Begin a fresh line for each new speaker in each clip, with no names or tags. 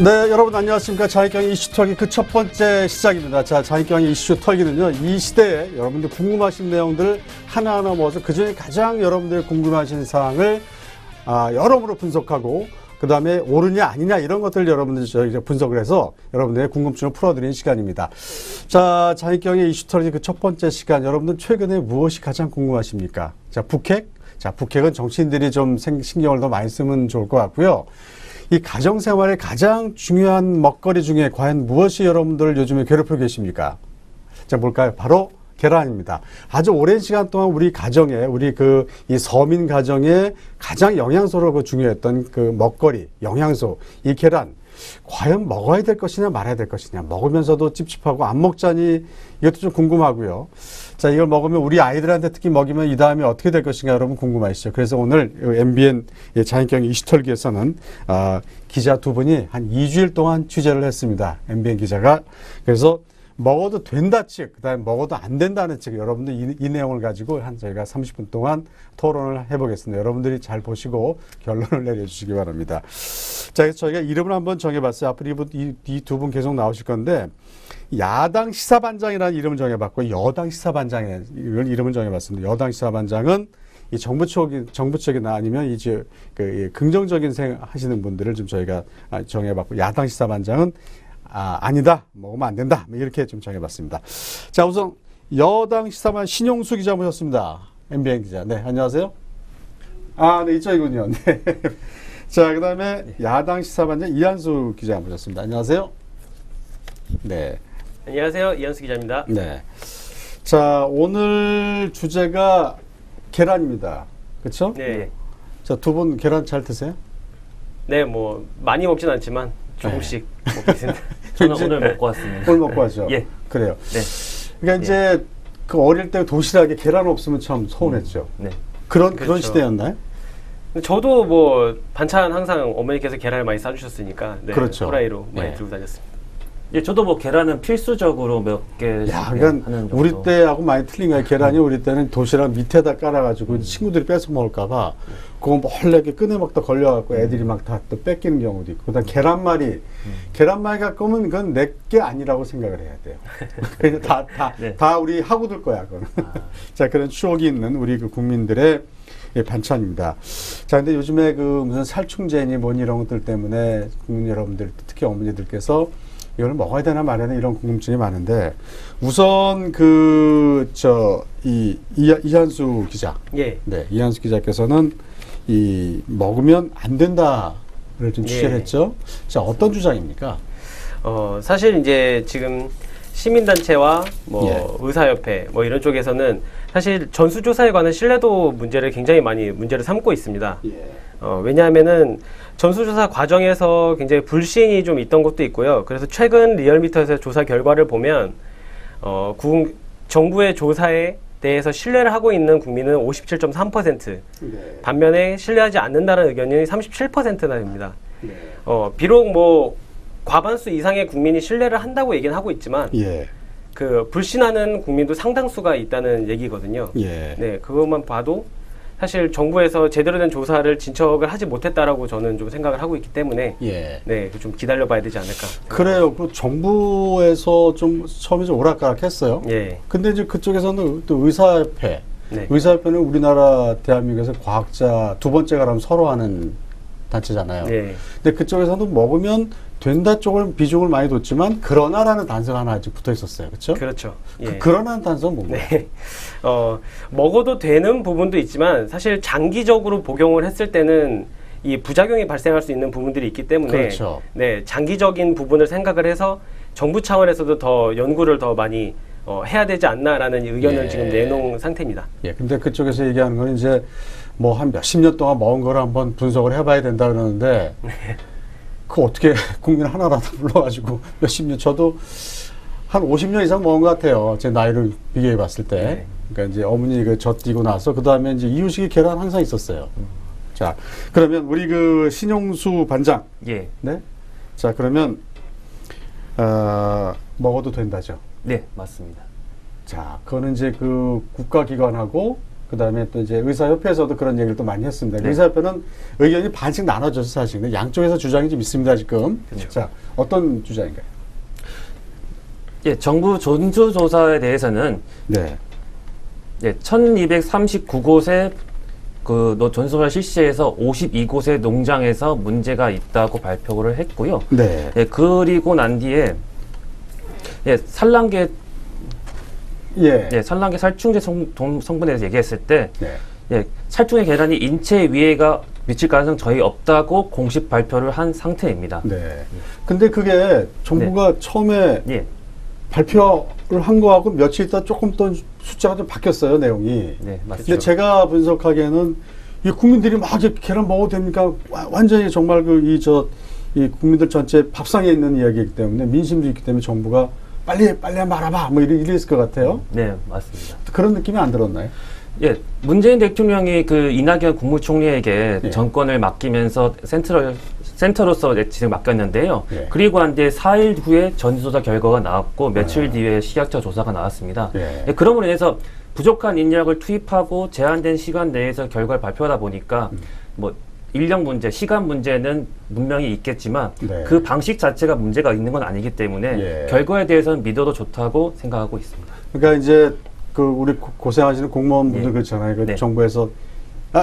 네, 여러분 안녕하십니까. 자익경의 이슈 털기 그 첫 번째 시작입니다. 자, 자익경의 이슈 털기는요, 이 시대에 여러분들 궁금하신 내용들을 하나하나 모아서 그중에 가장 여러분들이 궁금하신 사항을 여러모로 분석하고 그 다음에 옳으냐 아니냐 이런 것들을 여러분들이 저희가 분석을 해서 여러분들의 궁금증을 풀어드리는 시간입니다. 자, 자익경의 이슈 털기 그 첫 번째 시간, 여러분들 최근에 무엇이 가장 궁금하십니까? 자, 북핵. 자, 북핵은 정치인들이 좀 신경을 더 많이 쓰면 좋을 것 같고요. 이 가정생활의 가장 중요한 먹거리 중에 과연 무엇이 여러분들을 요즘에 괴롭히고 계십니까? 자, 뭘까요? 바로 계란입니다. 아주 오랜 시간 동안 우리 가정에, 이 서민 가정에 가장 영양소로 중요했던 그 먹거리, 영양소, 이 계란. 과연 먹어야 될 것이냐 말아야 될 것이냐. 먹으면서도 찝찝하고 안 먹자니 이것도 좀 궁금하고요. 자, 이걸 먹으면 우리 아이들한테 특히 먹이면 이 다음에 어떻게 될 것인가 여러분 궁금하시죠. 그래서 오늘 MBN 자익경 이슈털기에서는 기자 두 분이 한 2주일 동안 취재를 했습니다. MBN 기자가. 그래서 먹어도 된다 측, 그 다음에 먹어도 안 된다는 측, 여러분들 이 내용을 가지고 저희가 30분 동안 토론을 해보겠습니다. 여러분들이 잘 보시고 결론을 내려주시기 바랍니다. 자, 그래서 저희가 이름을 한번 정해봤어요. 앞으로 이 두 분 계속 나오실 건데, 야당 시사반장이라는 이름을 정해봤고, 여당 시사반장이라는 이름을 정해봤습니다. 여당 시사반장은 이 정부 쪽이나 아니면 이제 긍정적인 하시는 분들을 좀 저희가 정해봤고, 야당 시사반장은 아니다, 먹으면 안 된다, 이렇게 좀 정해봤습니다. 자, 우선 여당 시사반 신용수 기자 모셨습니다. MBN 기자. 네, 안녕하세요. 네, 이쪽이군요. 네. 자, 그 다음에 야당 시사반장 이한수 기자 모셨습니다. 안녕하세요. 네.
안녕하세요. 이한수 기자입니다.
네. 자, 오늘 주제가 계란입니다. 그렇죠?
네.
자, 두 분 계란 잘 드세요?
네, 뭐 많이 먹진 않지만 조금씩 먹고 있습니다.
저는 오늘 먹고 왔습니다.
오늘 먹고 왔죠?
예.
그래요.
네.
그러니까 이제 그 어릴 때 도시락에 계란 없으면 참 서운했죠.
네.
그런
그렇죠.
시대였나요?
저도 뭐 반찬 항상 어머니께서 계란을 많이 싸주셨으니까 네,
그렇죠.
후라이로 많이
네.
들고 다녔습니다.
예, 저도 뭐 계란은 필수적으로 몇 개씩
야,
하는
그러니까
정도.
우리 때하고 많이 틀린 거예요. 계란이 우리 때는 도시락 밑에다 깔아가지고 친구들이 뺏어 먹을까봐 그거 몰래 꺼내 먹다 걸려갖고 애들이 막 다 또 뺏기는 경우도 있고. 그다음 계란말이 갖고 오면 그건 내 게 아니라고 생각을 해야 돼요. 그냥
네.
다 우리 하고들 거야, 그거는. 자, 그런 추억이 있는 우리 그 국민들의 반찬입니다. 자, 근데 요즘에 그 무슨 살충제니 뭐니 이런 것들 때문에 국민 여러분들, 특히 어머니들께서 이걸 먹어야 되나 말아야 되나 이런 궁금증이 많은데, 우선 이한수 기자.
예.
네, 이한수 기자께서는 먹으면 안 된다를 좀 취재를
예.
했죠. 자, 어떤 주장입니까?
사실 이제 지금 시민단체와 의사협회 뭐 이런 쪽에서는 사실 전수조사에 관한 신뢰도 문제를 굉장히 많이 문제를 삼고 있습니다.
예.
왜냐하면은 전수조사 과정에서 굉장히 불신이 좀 있던 것도 있고요. 그래서 최근 리얼미터에서 조사 결과를 보면 정부의 조사에 대해서 신뢰를 하고 있는 국민은 57.3%,
네.
반면에 신뢰하지 않는다는 의견이 37%나 됩니다.
네.
비록 뭐 과반수 이상의 국민이 신뢰를 한다고 얘기는 하고 있지만
예.
그 불신하는 국민도 상당수가 있다는 얘기거든요.
예.
네, 그것만 봐도 사실 정부에서 제대로 된 조사를 진척을 하지 못했다라고 저는 좀 생각을 하고 있기 때문에
예.
네, 좀 기다려봐야 되지 않을까.
그래요. 그 정부에서 좀 처음에 좀 오락가락했어요.
예,
근데 이제 그쪽에서는 또 의사협회.
네,
의사협회는 우리나라 대한민국에서 과학자 두 번째가 라면 서로 하는 단체잖아요.
네,
근데 그쪽에서는 먹으면 된다 쪽을 비중을 많이 뒀지만 그러나라는 단서가 하나 아직 붙어 있었어요. 그렇죠?
그렇죠. 예.
그러나는 단서는 뭔가요?
네. 먹어도 되는 부분도 있지만 사실 장기적으로 복용을 했을 때는 이 부작용이 발생할 수 있는 부분들이 있기 때문에
그렇죠.
네, 장기적인 부분을 생각을 해서 정부 차원에서도 더 연구를 더 많이 해야 되지 않나라는 의견을
예.
지금 내놓은 상태입니다.
예. 근데 그쪽에서 얘기하는 건 이제 뭐 한 몇십 년 동안 먹은 거를 한번 분석을 해봐야 된다 그러는데 그 어떻게 국민 하나라도 불러가지고 몇십 년, 저도 한 50년 이상 먹은 것 같아요. 제 나이를 비교해 봤을 때.
네.
그러니까 이제 어머니 젖 뛰고 나서 그 다음에 이제 이유식에 계란 항상 있었어요. 자, 그러면 우리 그 신용수 반장.
예.
네. 자, 그러면 먹어도 된다죠.
네, 맞습니다.
자, 그거는 이제 그 국가기관하고 그다음에 또 이제 의사협회에서도 그런 얘기를 또 많이 했습니다.
네.
의사협회는 의견이 반씩 나눠져서 사실 근데 양쪽에서 주장이 좀 있습니다 지금.
그렇죠.
자, 어떤 주장인가요?
예, 정부 전수조사에 대해서는
네.
예, 1239곳의 그 전수조사 실시해서 52곳의 농장에서 문제가 있다고 발표를 했고요.
네.
예, 그리고 난 뒤에 예, 산란계 살충제 성분에 대해서 얘기했을 때
네.
예, 살충제 계란이 인체 위해가 미칠 가능성 거의 없다고 공식 발표를 한 상태입니다.
네. 근데 그게 정부가 처음에
예,
발표를 한 거하고 며칠 있다 조금 또 숫자가 좀 바뀌었어요, 내용이.
네, 맞습니다.
근데 제가 분석하기에는 이 국민들이 막 이제 계란 먹어도 됩니까? 완전히 정말 이 국민들 전체 밥상에 있는 이야기이기 때문에 민심도 있기 때문에 정부가 빨리 한번 알아봐 뭐 이랬을 것 같아요.
네, 맞습니다.
그런 느낌이 안 들었나요?
예, 문재인 대통령이 그 이낙연 국무총리에게
예.
정권을 맡기면서 센터로서 지금 맡겼는데요.
예.
그리고 한 뒤에 4일 후에 전수조사 결과가 나왔고 며칠 뒤에 시각적 조사가 나왔습니다.
예.
예, 그럼으로 인해서 부족한 인력을 투입하고 제한된 시간 내에서 결과를 발표하다 보니까 뭐 인력 문제, 시간 문제는 분명히 있겠지만
네.
그 방식 자체가 문제가 있는 건 아니기 때문에
예.
결과에 대해서는 믿어도 좋다고 생각하고 있습니다.
그러니까 이제 그 우리 고생하시는 공무원분들
예.
그렇잖아요. 그
네.
정부에서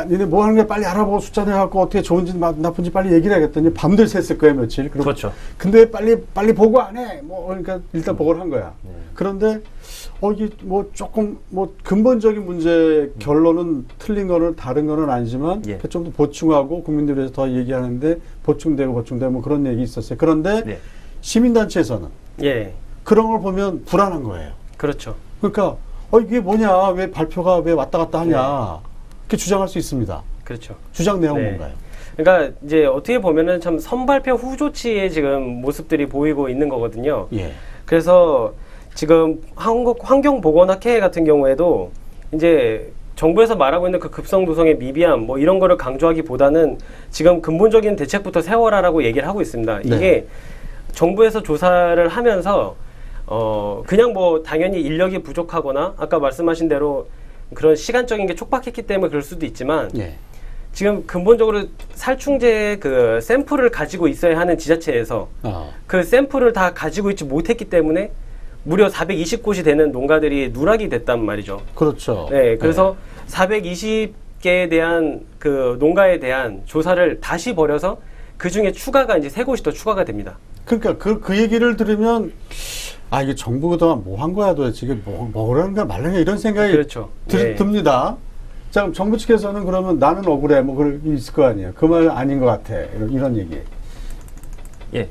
니네 뭐 하는 게 빨리 알아보고 숫자 내갖고 어떻게 좋은지 나쁜지 빨리 얘기를 해야겠더니 밤들 샜을 거예요, 며칠.
그렇죠.
근데 빨리 보고 안 해. 뭐 그러니까 일단 보고를 한 거야.
네.
그런데 이게 뭐 조금 뭐 근본적인 문제 결론은 틀린 거는 다른 거는 아니지만
예.
좀 더 보충하고 국민들 위해서 더 얘기하는데 보충되고 뭐 그런 얘기 있었어요. 그런데
네.
시민단체에서는
예,
그런 걸 보면 불안한 거예요.
그렇죠.
그러니까 이게 뭐냐, 왜 발표가 왜 왔다 갔다 하냐 이렇게 주장할 수 있습니다.
그렇죠.
주장 내용은
네.
뭔가요?
그러니까 이제 어떻게 보면은 참 선발표 후조치의 지금 모습들이 보이고 있는 거거든요.
예.
그래서 지금 한국환경보건학회 같은 경우에도 이제 정부에서 말하고 있는 그 급성도성의 미비함 뭐 이런 거를 강조하기보다는 지금 근본적인 대책부터 세워라라고 얘기를 하고 있습니다.
네.
이게 정부에서 조사를 하면서 그냥 뭐 당연히 인력이 부족하거나 아까 말씀하신 대로 그런 시간적인 게 촉박했기 때문에 그럴 수도 있지만
예.
지금 근본적으로 살충제 그 샘플을 가지고 있어야 하는 지자체에서 그 샘플을 다 가지고 있지 못했기 때문에 무려 420곳이 되는 농가들이 누락이 됐단 말이죠.
그렇죠.
네, 그래서 420개에 대한 그 농가에 대한 조사를 다시 벌여서 그 중에 추가가 이제 3곳이 더 추가가 됩니다.
그러니까 그 얘기를 들으면 이게 정부가 그동안 뭐 한 거야 도대체 이게 뭐라는가 말라는가 이런 생각이
그렇죠. 네.
듭니다. 자, 그럼 정부 측에서는 그러면 나는 억울해 뭐 그럴 있을 거 아니에요. 그 말 아닌 것 같아 이런 얘기.
예.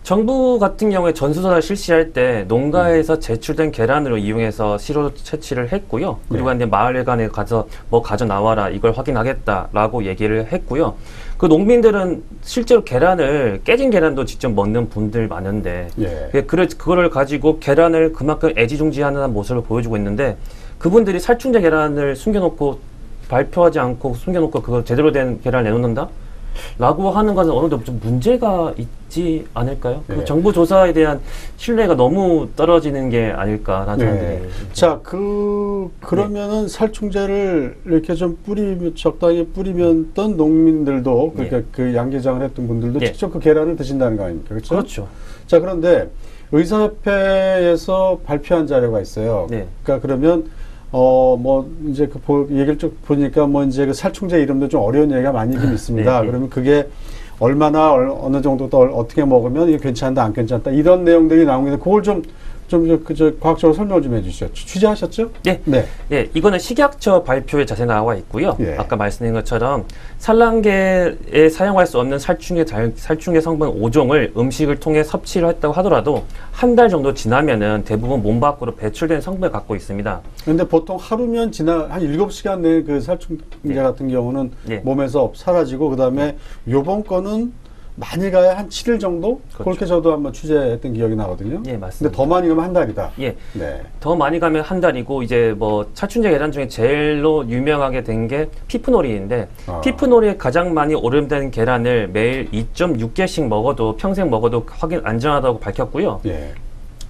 정부 같은 경우에 전수조사를 실시할 때 농가에서 제출된 계란으로 이용해서 시로 채취를 했고요. 그리고
네.
이제 마을간에 가서 뭐 가져 나와라 이걸 확인하겠다라고 얘기를 했고요. 그 농민들은 실제로 깨진 계란도 직접 먹는 분들 많은데
예.
그거를 가지고 계란을 그만큼 애지중지하는 모습을 보여주고 있는데 그분들이 살충제 계란을 숨겨놓고 발표하지 않고 숨겨놓고 그거 제대로 된 계란을 내놓는다? 라고 하는 것은 어느 정도 좀 문제가 있지 않을까요?
네.
그 정부 조사에 대한 신뢰가 너무 떨어지는 게 아닐까라는
네.
생각이.
자, 그러면은 살충제를 이렇게 좀 적당히 뿌리면던 농민들도 그러니까 그 양계장을 했던 분들도
예.
직접 그 계란을 드신다는 거 아닙니까? 그렇죠?
그렇죠.
자, 그런데 의사협회에서 발표한 자료가 있어요.
네.
그러니까 그러면 뭐 이제 얘기를 쭉 보니까 뭐 이제 그 살충제 이름도 좀 어려운 얘기가 많이 좀 있습니다.
네.
그러면 그게 얼마나 어느 정도 또 어떻게 먹으면 이게 괜찮다 안 괜찮다 이런 내용들이 나오는데 그걸 좀 과학적으로 설명을 좀 해주시죠. 취재하셨죠?
네.
네.
예, 이거는 식약처 발표에 자세히 나와 있고요.
예.
아까 말씀드린 것처럼 산란계에 사용할 수 없는 살충제 성분 5종을 음식을 통해 섭취를 했다고 하더라도 한 달 정도 지나면은 대부분 몸 밖으로 배출된 성분을 갖고 있습니다.
근데 보통 하루면 한 7시간 내에 그 살충제 같은 경우는
예.
몸에서 사라지고 그다음에 요번 거는 많이 가야 한 7일 정도?
그렇죠.
그렇게 저도 한번 취재했던 기억이 나거든요.
예, 맞습니다.
근데 더 많이 가면 한 달이다.
예.
네.
더 많이 가면 한 달이고 이제 뭐 살충제 계란 중에 제일로 유명하게 된 게 피프놀이인데 피프놀이 가장 많이 오염된 계란을 매일 2.6개씩 먹어도 평생 먹어도 확인 안전하다고 밝혔고요.
예.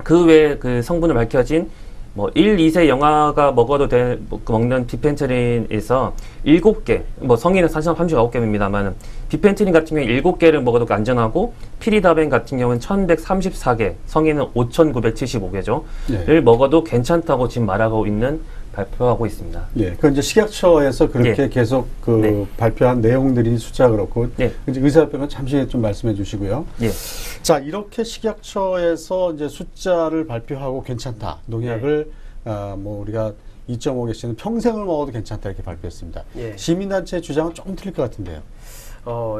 그 외에 그 성분을 밝혀진 뭐 1, 2세 영아가 먹어도 먹는 비펜트린에서 7개, 뭐 성인은 사실 39개입니다만 비펜트린 같은 경우에 7개를 먹어도 안전하고 피리다벤 같은 경우는 1134개, 성인은 5975개죠. 를 먹어도 괜찮다고 지금 말하고 있는 발표하고 있습니다.
예, 그 이제 식약처에서 그렇게 계속 그 발표한 내용들이 숫자 그렇고 이제 의사협회는 잠시 좀 말씀해 주시고요. 자, 이렇게 식약처에서 이제 숫자를 발표하고 괜찮다 농약을 뭐 우리가 2.5개씩은 평생을 먹어도 괜찮다 이렇게 발표했습니다. 시민단체 주장은 조금 틀릴 것 같은데요.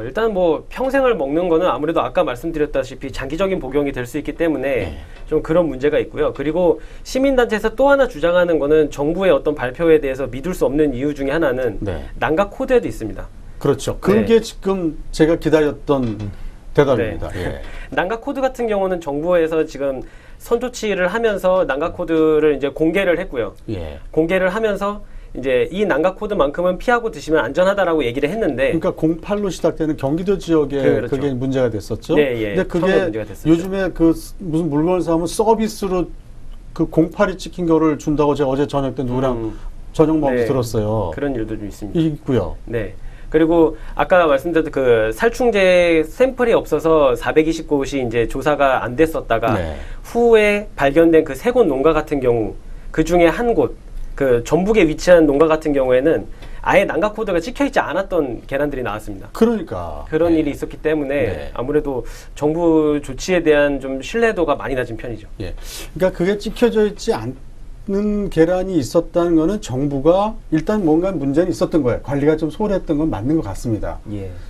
일단 뭐 평생을 먹는 거는 아무래도 아까 말씀드렸다시피 장기적인 복용이 될 수 있기 때문에 좀 그런 문제가 있고요. 그리고 시민단체에서 또 하나 주장하는 거는 정부의 어떤 발표에 대해서 믿을 수 없는 이유 중에 하나는 난각 코드에도 있습니다.
그렇죠. 그게 지금 제가 기다렸던 대답입니다.
난각 코드 같은 경우는 정부에서 지금 선조치를 하면서 난각 코드를 이제 공개를 했고요. 공개를 하면서 이제 이 난각 코드만큼은 피하고 드시면 안전하다라고 얘기를 했는데,
그러니까 08로 시작되는 경기도 지역에 그게 문제가 됐었죠. 근데 그게 요즘에 그 무슨 물건을 사면 서비스로 그 08이 찍힌 거를 준다고 제가 어제 저녁 때 누구랑 저녁 먹으면서 들었어요.
그런 일도 좀 있습니다.
있고요.
그리고 아까 말씀드렸던 그 살충제 샘플이 없어서 420곳이 이제 조사가 안 됐었다가 후에 발견된 그 세 곳 농가 같은 경우 그 중에 한 곳, 그 전북에 위치한 농가 같은 경우에는 아예 난각 코드가 찍혀있지 않았던 계란들이 나왔습니다.
그러니까
그런 일이 있었기 때문에 아무래도 정부 조치에 대한 좀 신뢰도가 많이 낮은 편이죠.
그러니까 그게 찍혀져 있지 않는 계란이 있었다는 거는 정부가 일단 뭔가 문제는 있었던 거예요. 관리가 좀 소홀했던 건 맞는 것 같습니다.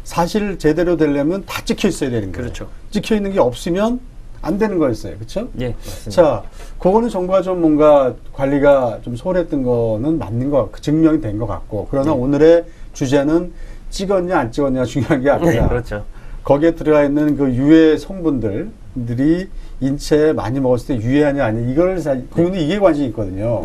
사실 제대로 되려면 다 찍혀 있어야 되는 거예요. 찍혀 있는 게 없으면 안 되는 거였어요. 그렇죠?
맞습니다.
자, 그거는 정부가 좀 뭔가 관리가 좀 소홀했던 거는 맞는 것 같고 증명이 된 것 같고, 그러나 오늘의 주제는 찍었냐 안 찍었냐 중요한 게 아니라
그렇죠.
거기에 들어가 있는 그 유해 성분들이 인체에 많이 먹었을 때 유해하냐 아니냐 이걸 국민이 이게 관심이 있거든요.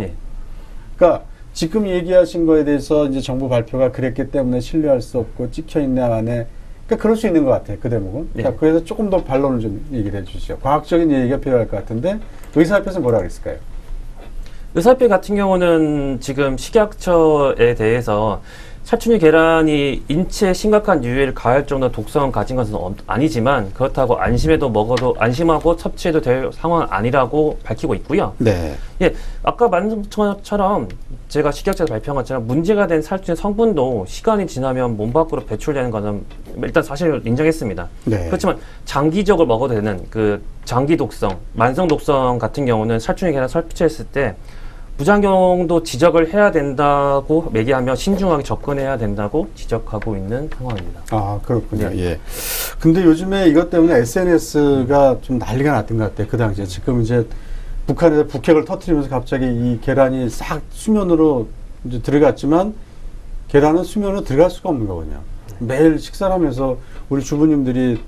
그러니까 지금 얘기하신 거에 대해서 이제 정부 발표가 그랬기 때문에 신뢰할 수 없고 찍혀 있냐 안에, 그러니까 그럴 수 있는 것 같아요. 그 대목은. 자, 그래서 조금 더 반론을 좀 얘기를 해주시죠. 과학적인 얘기가 필요할 것 같은데 의사협회에서 뭐라 그랬을까요?
의사협회 같은 경우는 지금 식약처에 대해서 살충제 계란이 인체에 심각한 유해를 가할 정도의 독성을 가진 것은 아니지만 그렇다고 안심해도 먹어도 안심하고 섭취해도 될 상황은 아니라고 밝히고 있고요. 아까 말한 것처럼 제가 식약처에서 발표한 것처럼 문제가 된 살충제 성분도 시간이 지나면 몸 밖으로 배출되는 것은 일단 사실 인정했습니다. 그렇지만 장기적으로 먹어도 되는 그 장기 독성, 만성 독성 같은 경우는 살충제 계란 섭취했을 때 부작용도 지적을 해야 된다고 얘기하며 신중하게 접근해야 된다고 지적하고 있는 상황입니다.
아, 그렇군요. 근데 요즘에 이것 때문에 SNS가 좀 난리가 났던 것 같아요. 그 당시에. 지금 이제 북한에서 북핵을 터뜨리면서 갑자기 이 계란이 싹 수면으로 이제 들어갔지만 계란은 수면으로 들어갈 수가 없는 거거든요. 매일 식사를 하면서 우리 주부님들이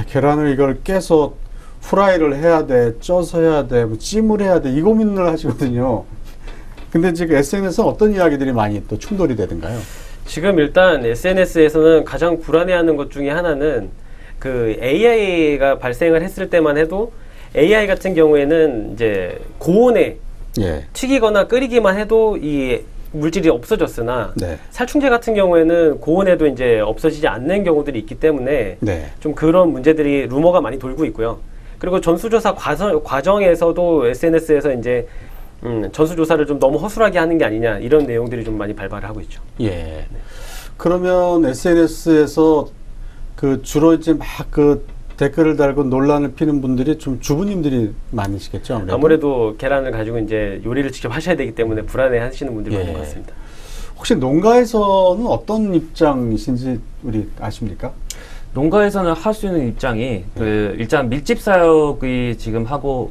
계란을 이걸 깨서 프라이를 해야 돼, 쪄서 해야 돼, 뭐 찜을 해야 돼, 이 고민을 하시거든요. 근데 지금 SNS는 어떤 이야기들이 많이 또 충돌이 되던가요?
지금 일단 SNS에서는 가장 불안해하는 것 중에 하나는 그 AI가 발생을 했을 때만 해도 AI 같은 경우에는 이제 고온에 튀기거나 끓이기만 해도 이 물질이 없어졌으나 살충제 같은 경우에는 고온에도 이제 없어지지 않는 경우들이 있기 때문에 좀 그런 문제들이 루머가 많이 돌고 있고요. 그리고 전수조사 과정에서도 SNS에서 이제 전수조사를 좀 너무 허술하게 하는 게 아니냐 이런 내용들이 좀 많이 발발을 하고 있죠.
그러면 SNS에서 그 주로 이제 막 그 댓글을 달고 논란을 피는 분들이 좀 주부님들이 많으시겠죠?
아무래도 계란을 가지고 이제 요리를 직접 하셔야 되기 때문에 불안해 하시는 분들이 많은 것 같습니다.
혹시 농가에서는 어떤 입장이신지 우리 아십니까?
농가에서는 할 수 있는 입장이 일단 밀집 사육이 지금 하고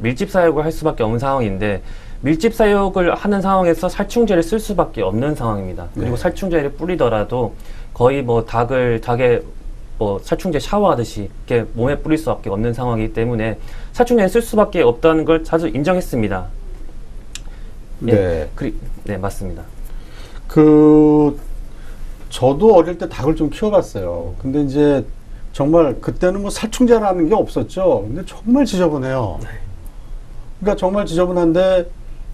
밀집 사육을 할 수밖에 없는 상황인데 밀집 사육을 하는 상황에서 살충제를 쓸 수밖에 없는 상황입니다. 그리고 살충제를 뿌리더라도 거의 뭐 닭의 뭐 살충제 샤워하듯이 이렇게 몸에 뿌릴 수밖에 없는 상황이기 때문에 살충제를 쓸 수밖에 없다는 걸 자주 인정했습니다. 맞습니다.
저도 어릴 때 닭을 좀 키워봤어요. 근데 이제 정말 그때는 뭐 살충제라는 게 없었죠. 근데 정말 지저분해요. 그러니까 정말 지저분한데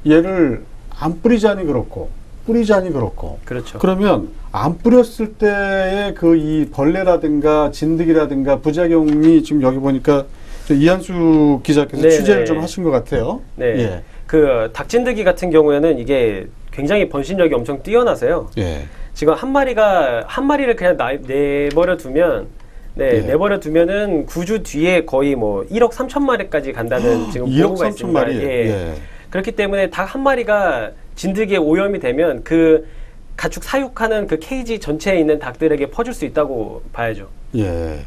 얘를 안 뿌리자니 그렇고 뿌리자니 그렇고
그렇죠.
그러면 안 뿌렸을 때의 그 이 벌레라든가 진드기라든가 부작용이 지금 여기 보니까 이한수 기자께서
네,
취재를
네.
좀 하신 것 같아요.
네.
예.
그 닭진드기 같은 경우에는 이게 굉장히 번식력이 엄청 뛰어나서요.
예.
지금 한 마리를 그냥 내버려 두면
예.
내버려 두면은 9주 뒤에 거의 뭐 1억 3천 마리까지 간다는 지금
2억
보고가
3천
있습니다.
마리.
예.
예.
그렇기 때문에 닭 한 마리가 진드기에 오염이 되면 그 가축 사육하는 그 케이지 전체에 있는 닭들에게 퍼질 수 있다고 봐야죠.
예.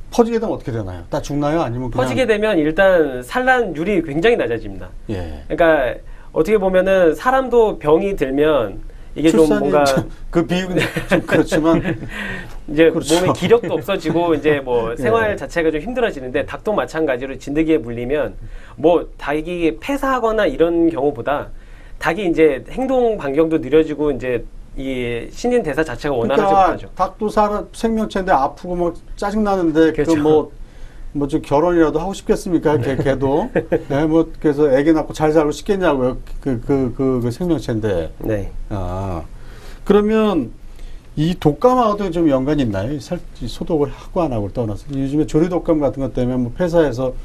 퍼지게 되면 어떻게 되나요? 다 죽나요? 아니면 그냥
퍼지게 되면 일단 산란율이 굉장히 낮아집니다.
예.
그러니까 어떻게 보면은 사람도 병이 들면 이게 좀
출산이
뭔가
그 비유는 좀 그렇지만
이제
그렇죠.
몸에 기력도 없어지고 이제 뭐 생활
예.
자체가 좀 힘들어지는데 닭도 마찬가지로 진드기에 물리면 뭐 닭이 폐사하거나 이런 경우보다 닭이 이제 행동 반경도 느려지고 이제 이 신진 대사 자체가 원활하지 못하죠.
닭도 사람 생명체인데 아프고 막 짜증 나는데
그렇죠.
뭐 좀 결혼이라도 하고 싶겠습니까? 걔도 네, 뭐 그래서 애기 낳고 잘 살고 싶겠냐고요. 그 생명체인데.
네.
아 그러면 이 독감하고도 좀 연관이 있나요? 이 소독을 하고 안 하고 떠나서 요즘에 조류 독감 같은 것 때문에 뭐 폐사해서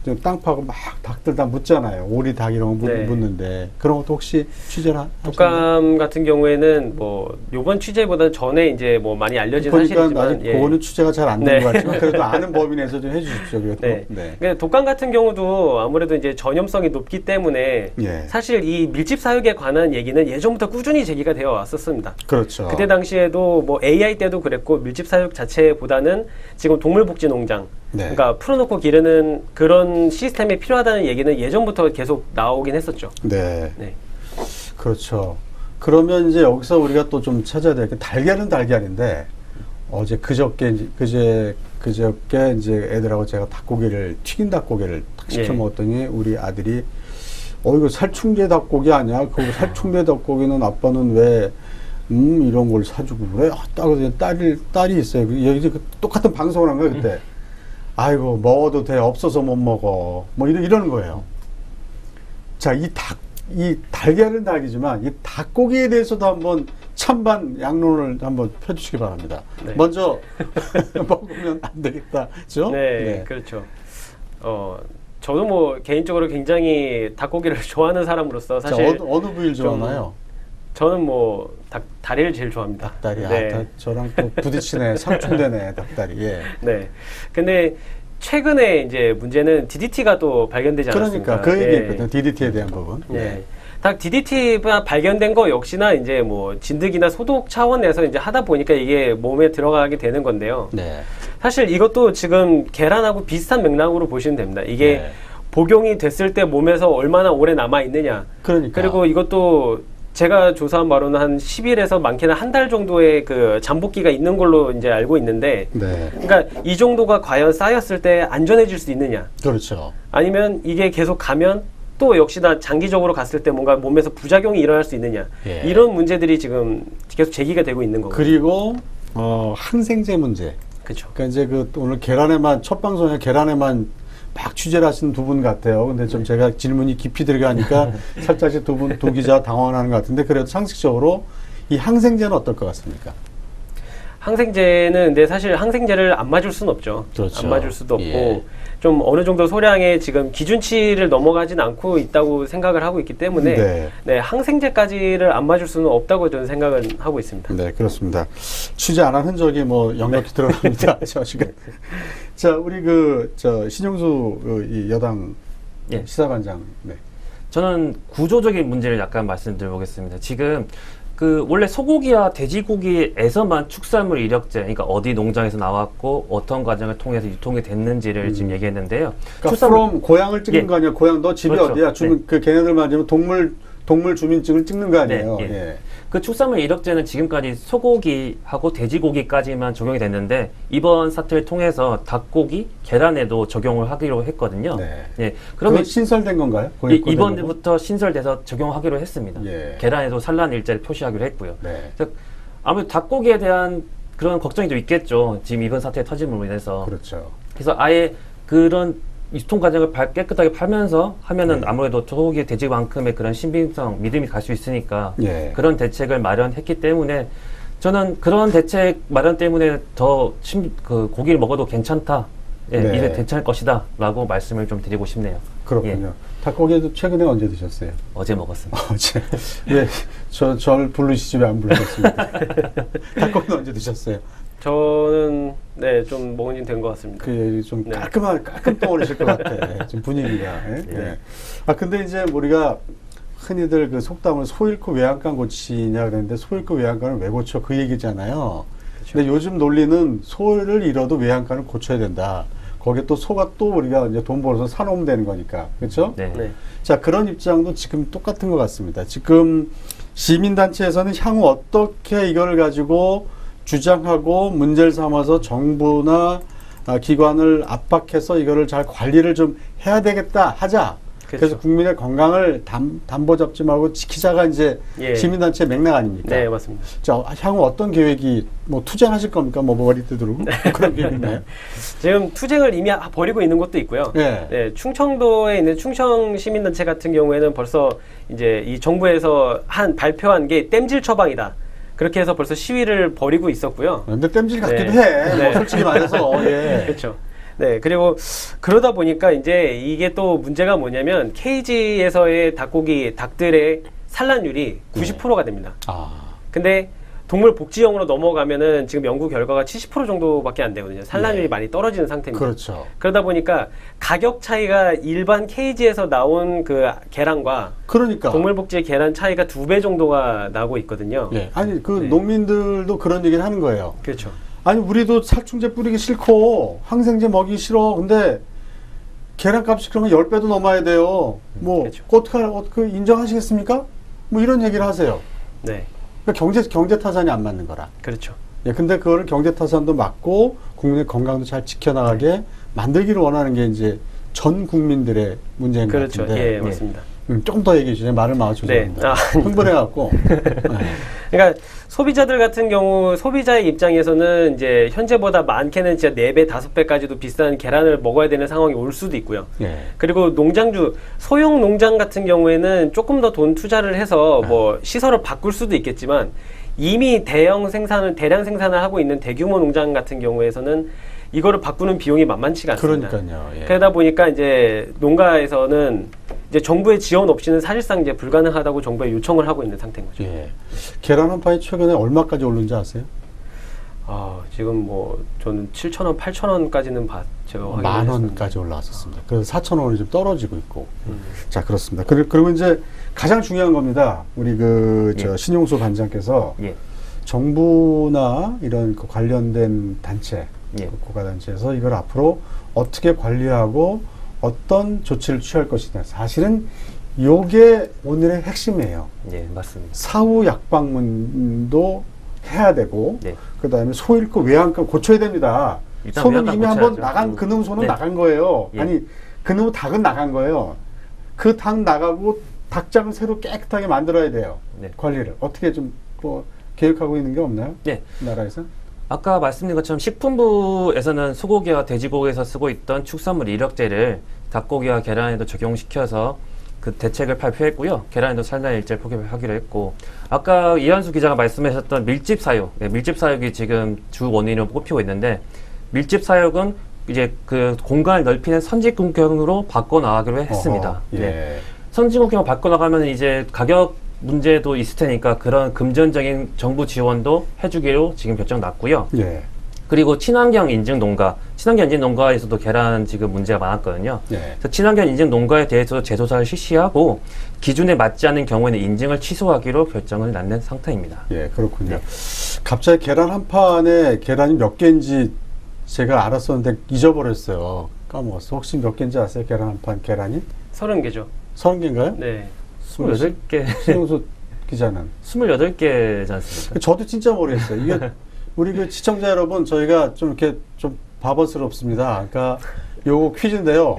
좀 땅 파고 막 닭들 다 묻잖아요. 오리 닭 이런 거
네.
묻는데 그런 것도 혹시 취재를 하셨나요?
독감 같은 경우에는 뭐 요번 취재보다 전에 이제 뭐 많이 알려진
보니까
사실이지만
아직 그거는 취재가 잘 안 된
네.
것 같지만 그래도 아는 범위 내에서 좀 해주십시오. 그래도.
네.
네.
그러니까 독감 같은 경우도 아무래도 이제 전염성이 높기 때문에
예.
사실 이 밀집 사육에 관한 얘기는 예전부터 꾸준히 제기가 되어 왔었습니다.
그렇죠.
그때 당시에도 뭐 AI 때도 그랬고 밀집 사육 자체보다는 지금 동물복지농장
네.
그러니까 풀어놓고 기르는 그런 시스템이 필요하다는 얘기는 예전부터 계속 나오긴 했었죠.
네.
네.
그렇죠. 그러면 이제 여기서 우리가 또 좀 찾아야 될 게 달걀은 달걀인데 어제 그저께 이제 애들하고 제가 튀긴 닭고기를 탁 시켜
예.
먹었더니 우리 아들이 이거 살충제 닭고기 아니야? 그 살충제 닭고기는 아빠는 왜 이런 걸 사주고 그래? 딱 딸이 있어요. 여기 똑같은 방송을 한 거예요 그때. 아이고 먹어도 돼 없어서 못 먹어 뭐 이러는 거예요. 자, 이 달걀은 닭이지만 이 닭고기에 대해서도 한번 찬반 양론을 한번 펴주시기 바랍니다.
네.
먼저 먹으면 안 되겠다, 그렇죠?
네, 그렇죠. 저도 뭐 개인적으로 굉장히 닭고기를 좋아하는 사람으로서 사실
자, 어느 부위를 좋아하나요?
저는 뭐 다리를 제일 좋아합니다.
닭다리.
네.
저랑 또 부딪히네. 상충되네, 닭다리. 예.
네. 근데 최근에 이제 문제는 DDT가 또 발견되지 않았습니까?
그러니까 그 얘기했거든요. DDT에 대한 부분.
네. 닭 DDT가 발견된 거 역시나 이제 뭐 진드기나 소독 차원에서 이제 하다 보니까 이게 몸에 들어가게 되는 건데요.
네.
사실 이것도 지금 계란하고 비슷한 맥락으로 보시면 됩니다. 이게
네.
복용이 됐을 때 몸에서 얼마나 오래 남아 있느냐.
그러니까.
그리고 이것도 제가 조사한 바로는 한 10일에서 많게는 한 달 정도의 그 잠복기가 있는 걸로 이제 알고 있는데,
네.
그러니까 이 정도가 과연 쌓였을 때 안전해질 수 있느냐,
그렇죠.
아니면 이게 계속 가면 또 역시나 장기적으로 갔을 때 뭔가 몸에서 부작용이 일어날 수 있느냐,
예.
이런 문제들이 지금 계속 제기가 되고 있는 거고.
그리고 항생제 문제.
그렇죠.
그러니까 이제 오늘 첫 방송에 계란에만 막 취재를 하신 두 분 같아요. 근데 좀 제가 질문이 깊이 들어가니까 살짝씩 두 기자 당황하는 것 같은데 그래도 상식적으로 이 항생제는 어떨 것 같습니까?
항생제는 근데 사실 항생제를 안 맞을 수는 없죠.
그렇죠.
안 맞을 수도 없고
예.
좀 어느 정도 소량의 지금 기준치를 넘어가진 않고 있다고 생각을 하고 있기 때문에
네.
네, 항생제까지를 안 맞을 수는 없다고 저는 생각을 하고 있습니다.
네, 그렇습니다. 취재 안 한 흔적이 뭐 역력히 드러납니다. 저 지금. 자, 우리 신영수 이 여당
예.
시사반장. 네.
저는 구조적인 문제를 약간 말씀드려보겠습니다. 지금 원래 소고기와 돼지고기에서만 축산물 이력제, 그러니까 어디 농장에서 나왔고 어떤 과정을 통해서 유통이 됐는지를 지금 얘기했는데요.
그러니까 from 고향을 찍는
예.
거 아니야? 고향 너 집이
그렇죠.
어디야? 걔네들 말하면 동물 주민증을 찍는 거 아니에요?
네, 예.
예.
그 축산물 이력제는 지금까지 소고기하고 돼지고기까지만 적용이 됐는데 이번 사태를 통해서 닭고기, 계란에도 적용을 하기로 했거든요.
네.
예,
그러면
그러면
신설된 건가요?
이번부터 신설돼서 적용하기로 했습니다.
예.
계란에도 산란 일자를 표시하기로 했고요.
네.
그래서 아무래도 닭고기에 대한 그런 걱정이 좀 있겠죠. 지금 이번 사태 터짐으로 인해서.
그렇죠.
그래서 아예 그런 유통 과정을 깨끗하게 팔면서 하면은 아무래도 소고기 돼지만큼의 그런 신빙성, 믿음이 갈 수 있으니까
예.
그런 대책을 마련했기 때문에 저는 그런 대책 마련 때문에 그 고기를 먹어도 괜찮다. 예,
네.
이제 괜찮을 것이다. 라고 말씀을 좀 드리고 싶네요.
그렇군요.
예.
닭고기도 최근에 언제 드셨어요?
어제 먹었습니다.
어제. 왜 절 부르시지 왜 안 부르셨습니까? 닭고기는 언제 드셨어요?
저는 네, 좀 먹은 지 된 것 같습니다.
좀
네.
깔끔 떠오르실 것 같아. 지금 분위기가. 예? 예. 아, 근데 이제 우리가 흔히들 그 속담을 소 잃고 외양간 고치냐 그랬는데 소 잃고 외양간을 왜 고쳐? 그 얘기잖아요.
그렇죠.
근데 요즘 논리는 소를 잃어도 외양간을 고쳐야 된다. 거기에 또 소가 또 우리가 이제 돈 벌어서 사놓으면 되는 거니까. 그렇죠?
네.
네.
자, 그런 입장도 지금 똑같은 것 같습니다. 지금 시민단체에서는 향후 어떻게 이걸 가지고 주장하고 문제를 삼아서 정부나 기관을 압박해서 이거를 잘 관리를 좀 해야 되겠다 하자. 그래서
그렇죠.
국민의 건강을 담보 잡지 말고 지키자가 이제
예.
시민단체 맥락 아닙니까?
네, 맞습니다.
자, 향후 어떤 계획이 뭐 투쟁하실 겁니까? 뭐 머리 뜯으르고 그런 계획 있나요?
지금 투쟁을 이미 벌이고 있는 곳도 있고요.
네.
네, 충청도에 있는 충청 시민단체 같은 경우에는 벌써 이제 이 정부에서 발표한 게 땜질 처방이다. 그렇게 해서 벌써 시위를 벌이고 있었고요.
근데 땜질 같기도
네.
해.
네.
뭐 솔직히 말해서. 예.
그렇죠. 네, 그리고 그러다 보니까 이제 이게 또 문제가 뭐냐면 케이지에서의 닭들의 산란율이 90%가 됩니다.
아.
근데 동물 복지형으로 넘어가면은 지금 연구 결과가 70% 정도밖에 안 되거든요. 산란율이
네.
많이 떨어지는 상태입니다.
그렇죠.
그러다 보니까 가격 차이가 일반 케이지에서 나온 그 계란과
그러니까.
동물복지 계란 차이가 2배 정도가 나고 있거든요.
예. 아니, 그
네.
농민들도 그런 얘기를 하는 거예요.
그렇죠.
아니, 우리도 살충제 뿌리기 싫고 항생제 먹이기 싫어. 근데 계란값이 그러면 10배도 넘어야 돼요. 뭐
그렇죠.
어떻게 인정하시겠습니까? 뭐 이런 얘기를 하세요.
네,
그러니까 경제 타산이 안 맞는 거라.
그렇죠.
예, 근데 그거를 경제 타산도 막고 국민의 건강도 잘 지켜나가게 만들기를 원하는 게 이제 전 국민들의 문제인 것
그렇죠.
같은데.
예, 맞습니다.
조금 더 얘기해 주세요. 말을 막아
네.
죄송합니다. 흥분해갖고.
그러니까 소비자들 같은 경우 소비자의 입장에서는 이제 현재보다 많게는 진짜 4배, 5배까지도 비싼 계란을 먹어야 되는 상황이 올 수도 있고요.
예.
그리고 소형 농장 같은 경우에는 조금 더 돈 투자를 해서 뭐 시설을 바꿀 수도 있겠지만 이미 대량 생산을 하고 있는 대규모 농장 같은 경우에서는 이거를 바꾸는 비용이 만만치가 않습니다.
그러니까요. 예.
그러다 보니까 이제 농가에서는 이제 정부의 지원 없이는 사실상 이제 불가능하다고 정부에 요청을 하고 있는 상태인 거죠.
예. 계란 한 판이 최근에 얼마까지 오른지 아세요?
지금 뭐 저는 7,000원, 8,000원까지는 제가 확인을
만
했었는데.
원까지 올라왔었습니다. 그래서 4,000원이 좀 떨어지고 있고. 자, 그렇습니다. 그리고 이제 가장 중요한 겁니다. 우리
예.
신용수 반장께서
예.
정부나 이런 그 관련된 단체,
예.
고가단체에서 이걸 앞으로 어떻게 관리하고 어떤 조치를 취할 것이냐. 사실은 요게 오늘의 핵심이에요.
예, 맞습니다.
사후 약방문도 해야 되고,
네.
그 다음에 소 잃고 외양간 고쳐야 됩니다.
일단
소는
외양간
이미 한번
고쳐야죠.
나간, 그놈 소는
네.
나간 거예요.
예.
아니, 그놈 닭은 나간 거예요. 그 닭 나가고 닭장을 새로 깨끗하게 만들어야 돼요.
네.
관리를. 어떻게 좀 계획하고 있는 게 없나요?
네.
나라에서?
아까 말씀드린 것처럼 식품부에서는 소고기와 돼지고기에서 쓰고 있던 축산물 이력제를 닭고기와 계란에도 적용시켜서 그 대책을 발표했고요. 계란에도 산란 일제를 포기하기로 했고, 아까 이한수 기자가 말씀하셨던 밀집 사육, 밀집 사육이 지금 주 원인으로 꼽히고 있는데, 밀집 사육은 이제 그 공간을 넓히는 선진국형으로 바꿔나가기로 했습니다.
어허, 예.
네. 선진국형으로 바꿔나가면 이제 가격 문제도 있을 테니까 그런 금전적인 정부 지원도 해주기로 지금 결정 났고요.
예.
그리고 친환경 인증 농가에서도 계란 지금 문제가 많았거든요.
예.
그래서 친환경 인증 농가에 대해서 재조사를 실시하고 기준에 맞지 않는 경우에는 인증을 취소하기로 결정을 났는 상태입니다.
예, 그렇군요. 갑자기 계란 한 판에 계란이 몇 개인지 제가 알았었는데 잊어버렸어요. 까먹었어. 혹시 몇 개인지 아세요? 계란 한 판 계란이?
30개죠.
30개인가요?
네.
28개,
신용수 기자는.
28개지 않습니까?
저도 진짜 모르겠어요. 이게 우리 그 시청자 여러분, 저희가 좀 이렇게 좀 바보스럽습니다. 그러니까 요거 퀴즈인데요.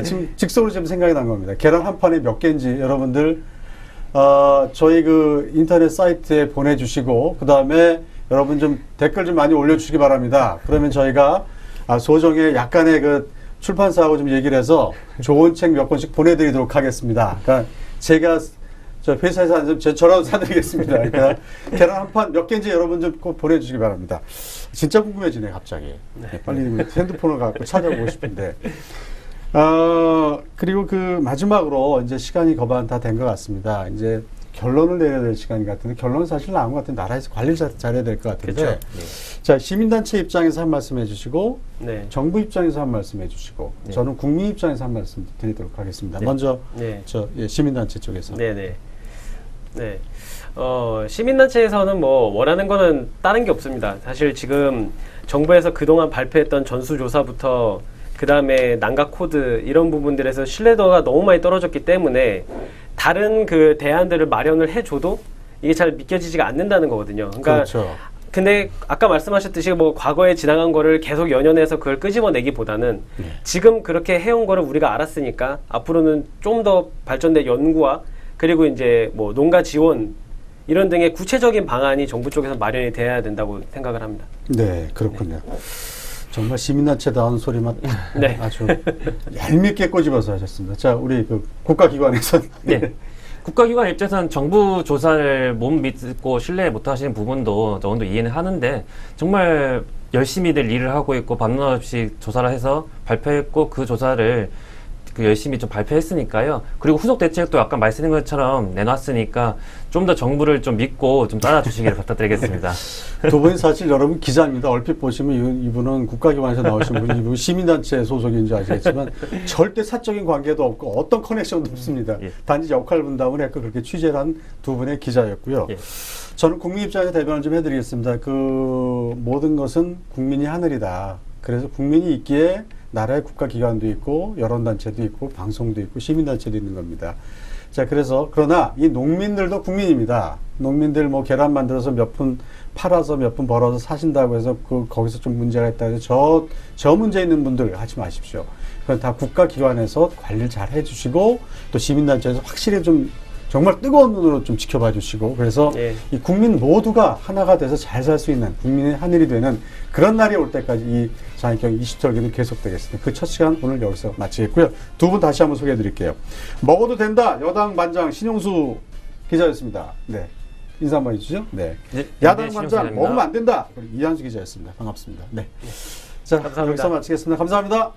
지금 즉석으로 지금 생각이 난 겁니다. 계란 한 판에 몇 개인지 여러분들 저희 그 인터넷 사이트에 보내주시고, 그 다음에 여러분 좀 댓글 좀 많이 올려주시기 바랍니다. 그러면 저희가 소정의 약간의 그 출판사하고 좀 얘기를 해서 좋은 책 몇 권씩 보내드리도록 하겠습니다. 그러니까 제가 저 회사에서 한 저라도 사드리겠습니다. 그러니까 계란 한 판 몇 개인지 여러분 좀 꼭 보내주시기 바랍니다. 진짜 궁금해지네 갑자기. 네, 빨리 핸드폰을 갖고 찾아보고 싶은데. 그리고 그 마지막으로 이제 시간이 거의 다 된 것 같습니다. 이제 결론을 내려야 될 시간 같은데 결론은 사실 나온 것 같은데 나라에서 관리를 잘해야 될 것 같은데.
그렇죠.
자, 시민단체 입장에서 한 말씀 해주시고
네.
정부 입장에서 한 말씀 해주시고
네.
저는 국민 입장에서 한 말씀 드리도록 하겠습니다.
네.
먼저
네.
시민단체 쪽에서.
네네. 네. 시민단체에서는 뭐 원하는 거는 다른 게 없습니다. 사실 지금 정부에서 그동안 발표했던 전수조사부터 그 다음에 난각 코드 이런 부분들에서 신뢰도가 너무 많이 떨어졌기 때문에 다른 그 대안들을 마련을 해줘도 이게 잘 믿겨지지가 않는다는 거거든요. 그러니까
그렇죠.
근데 아까 말씀하셨듯이 뭐 과거에 지나간 거를 계속 연연해서 그걸 끄집어내기보다는 지금 그렇게 해온 거를 우리가 알았으니까 앞으로는 좀 더 발전된 연구와 그리고 이제 뭐 농가 지원 이런 등의 구체적인 방안이 정부 쪽에서 마련이 돼야 된다고 생각을 합니다.
네, 그렇군요. 정말 시민단체다운 소리만
네.
아주 얄밉게 꼬집어서 하셨습니다. 자, 우리 그 국가기관에서
네. 국가기관 입장에서는 정부 조사를 못 믿고 신뢰 못 하시는 부분도 어느 정도 이해는 하는데 정말 열심히들 일을 하고 있고 반론 없이 조사를 해서 발표했고 그 조사를 열심히 좀 발표했으니까요. 그리고 후속 대책도 아까 말씀드린 것처럼 내놨으니까 좀 더 정부를 좀 믿고 좀 따라주시기를 부탁드리겠습니다.
두 분이 사실 여러분 기자입니다. 얼핏 보시면 이분은 국가기관에서 나오신 분이 이분 시민단체 소속인지 아시겠지만 절대 사적인 관계도 없고 어떤 커넥션도 없습니다.
예.
단지 역할 분담을 했고 그렇게 취재를 한 두 분의 기자였고요.
예.
저는 국민 입장에서 대변을 좀 해드리겠습니다. 그 모든 것은 국민이 하늘이다. 그래서 국민이 있기에 나라의 국가기관도 있고 여론단체도 있고 방송도 있고 시민단체도 있는 겁니다. 자, 그러나 이 농민들도 국민입니다. 농민들 뭐 계란 만들어서 몇 푼 팔아서 몇 푼 벌어서 사신다고 해서 거기서 좀 문제가 있다 해서 저 문제 있는 분들 하지 마십시오. 그건 다 국가기관에서 관리를 잘 해주시고 또 시민단체에서 확실히 좀 정말 뜨거운 눈으로 좀 지켜봐 주시고 그래서
예.
이 국민 모두가 하나가 돼서 잘 살 수 있는 국민의 하늘이 되는 그런 날이 올 때까지 이 장애경 20절기는 계속되겠습니다. 그 첫 시간 오늘 여기서 마치겠고요. 두 분 다시 한번 소개해 드릴게요. 먹어도 된다. 여당 반장 신용수 기자였습니다. 네. 인사 한번 해주시죠. 네.
네,
야당
네,
반장
신용수입니다.
먹으면 안 된다. 이한수 기자였습니다. 반갑습니다. 네. 자,
감사합니다.
여기서 마치겠습니다. 감사합니다.